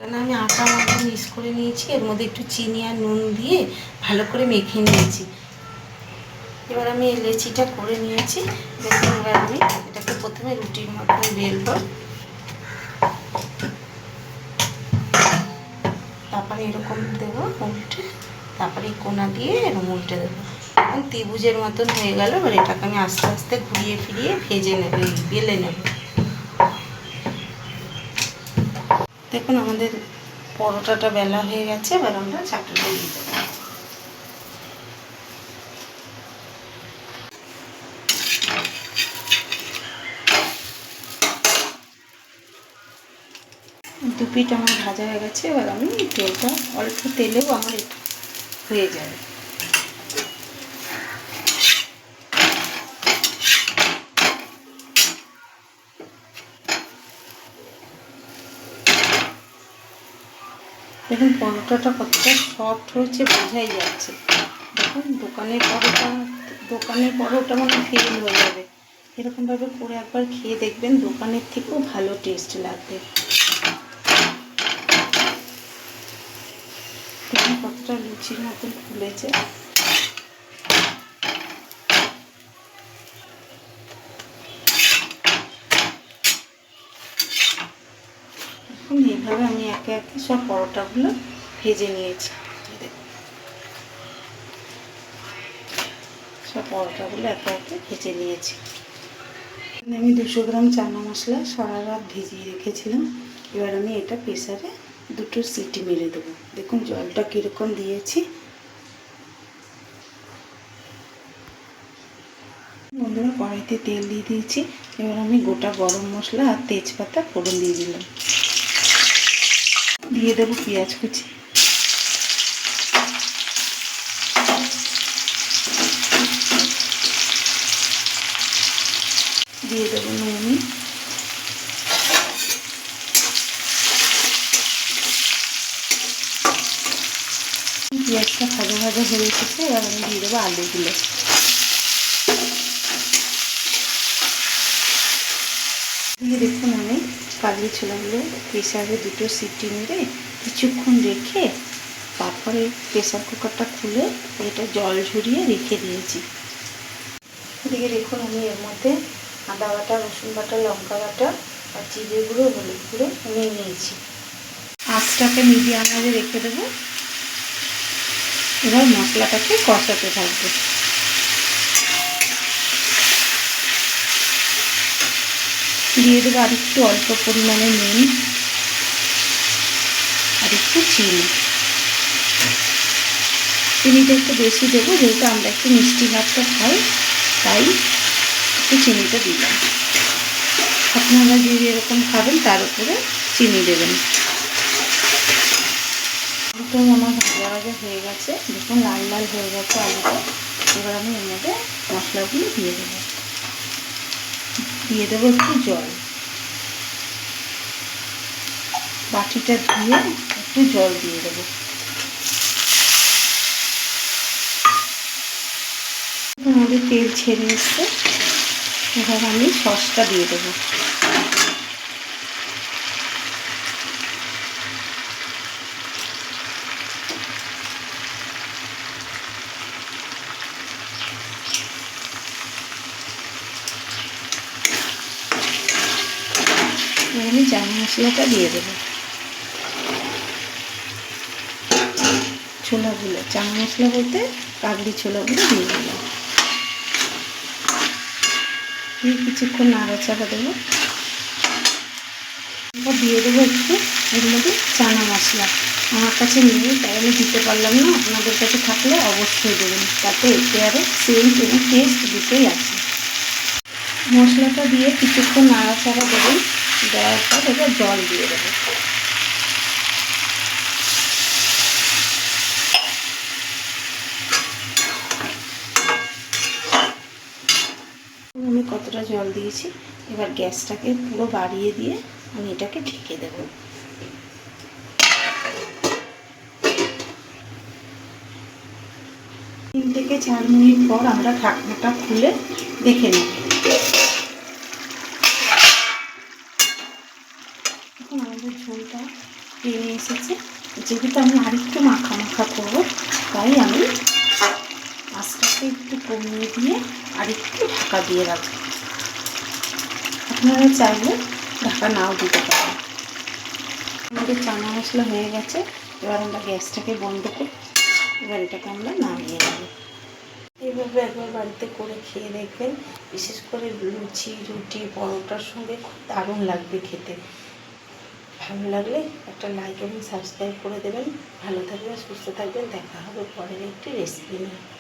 কারণ আমি আটা ময়দা মিক্স করে নিয়েছি, এর মধ্যে একটু চিনি আর নুন দিয়ে ভালো করে মেখে নিয়েছি। এবার আমি এই লেচিটা করে নিয়েছি। দেখুন, এবার আমি এটাকে প্রথমে রুটির মতন বেলবো, তারপরে এরকম দেবো উল্টে, তারপরে এই কোনা দিয়ে এরকম উল্টে দেবো। এখন ত্রিভুজের মতন হয়ে গেল। এবার এটাকে আমি আস্তে আস্তে ঘুরিয়ে ফিরিয়ে ভেজে নেব, বেলে নেব। দেখুন আমাদের পরোটাটা বেলা হয়ে গেছে। এবার আমরা চাটুটা দিয়ে দেবো। দু পিঠ আমার ভাজা হয়ে গেছে। এবার আমি তেলটা অল্প তেলেও আমার এটা হয়ে যাবে। দেখুন পরোটাটা কতটা সফট হয়েছে বোঝাই যাচ্ছে। দেখুন দোকানের পরোটা মানে ফেল হয়ে যাবে। এরকমভাবে করে একবার খেয়ে দেখবেন, দোকানের থেকেও ভালো টেস্ট লাগবে। দেখুন কতটা লুচির মতন ফুলেছে। এখন এইভাবে আমি একে একে সব পরোটাগুলো ভেজে নিয়েছি। সব পরোটাগুলো একে একে ভেজে নিয়েছি। আমি 200 গ্রাম চানা মশলা সারা রাত ভিজিয়ে রেখেছিলাম। এবার আমি এটা প্রেসারে 2টো সিটি মেরে দেবো। দেখুন জলটা কীরকম দিয়েছি। বন্ধুরা, কড়াইতে তেল দিয়ে দিয়েছি। এবার আমি গোটা গরম মশলা আর তেজপাতা ফোড়ন দিয়ে দিলাম। দিয়ে দেবো পেঁয়াজ কুচি, দিয়ে দেবো নুন, পেঁয়াজটা ভাজা ভাজা হয়ে এসেছে। এবার আমি দিয়ে দেবো আলুগুলো। দিয়ে দেখুন আমি কাবলি ছোলাগুলো প্রেসারে 2টো সিটি মেরে কিছুক্ষণ রেখে তারপরে প্রেসার কুকারটা খুলে এটা জল ঝরিয়ে রেখে দিয়েছি। এদিকে দেখুন আমি এর মধ্যে আদা বাটা, রসুন বাটা, লঙ্কা বাটা আর জিরে গুঁড়ো, হলুদ গুঁড়ো নিয়ে নিয়েছি। আঁচটাকে মিডিয়ামে রেখে দেবো। এবার মশলাটাকে কষাতে থাকবো। দিয়ে দেবো আর একটু অল্প পরিমাণে নুন আর একটু চিনি। চিনিটা একটু বেশি দেবো, যেহেতু আমরা একটু মিষ্টি ভাতটা খাই, তাই একটু চিনিটা দিলাম। আপনারা যে যেরকম খাবেন তার উপরে চিনি দেবেন। তো আমার ভাজা ভাজা হয়ে গেছে। দেখুন লাল লাল হয়ে গেছে আলুটা। এবার আমি এর মধ্যে মশলাগুলো দিয়ে দেবো। দিয়ে দেবো একটু জল, বাটিটা ধুয়ে একটু জল দিয়ে দেবো। আমাদের তেল ছেড়ে এসছে। এবার আমি সসটা দিয়ে দেবো। আমি চানা মশলাটা দিয়ে দেবো। ছোলাগুলো, চানা মশলা বলতে কাবলি ছোলাগুলো দিয়ে দিলাম। দিয়ে কিছুক্ষণ নাড়াচাড়া দেবো। এবার দিয়ে দেবো একটু এর মধ্যে চানা মশলা। আমার কাছে নেই তাই আমি দিতে পারলাম না। আপনাদের কাছে থাকলে অবশ্যই দেবেন, তাতে এতে আরও সেন্ট এবং টেস্ট দুটোই আছে। মশলাটা দিয়ে কিছুক্ষণ নাড়াচাড়া দেবেন। দেওয়ার পর এবার জল দিয়ে দেবো। আমি কতটা জল দিয়েছি। এবার গ্যাসটাকে পুরো বাড়িয়ে দিয়ে আমি এটাকে ঢেকে দেব। 3 থেকে 4 মিনিট পর আমরা ঢাকনাটা খুলে দেখে নেব। এখন আমাদের ঝোলটা টেনে এসেছে। যেহেতু আমি আরেকটু মাখা মাখা করবো, তাই আমি আঁচটাকে একটু কমিয়ে দিয়ে আরেকটু ঢাকা দিয়ে রাখবো। আপনারা চাইলে ঢাকা নাও দিতে পারেন। আমাদের চানা মশলা হয়ে গেছে, এবার আমরা গ্যাসটাকে বন্ধ করি। এবার এটাকে আমরা নামিয়ে নেব। এইভাবে একবার বাড়িতে করে খেয়ে দেখবেন, বিশেষ করে লুচি, রুটি, পরোটার সঙ্গে খুব দারুণ লাগবে খেতে। ভালো লাগলে একটা লাইক এবং সাবস্ক্রাইব করে দেবেন। ভালো থাকবেন, সুস্থ থাকবেন। দেখা হবে পরের একটি রেসিপি নিয়ে।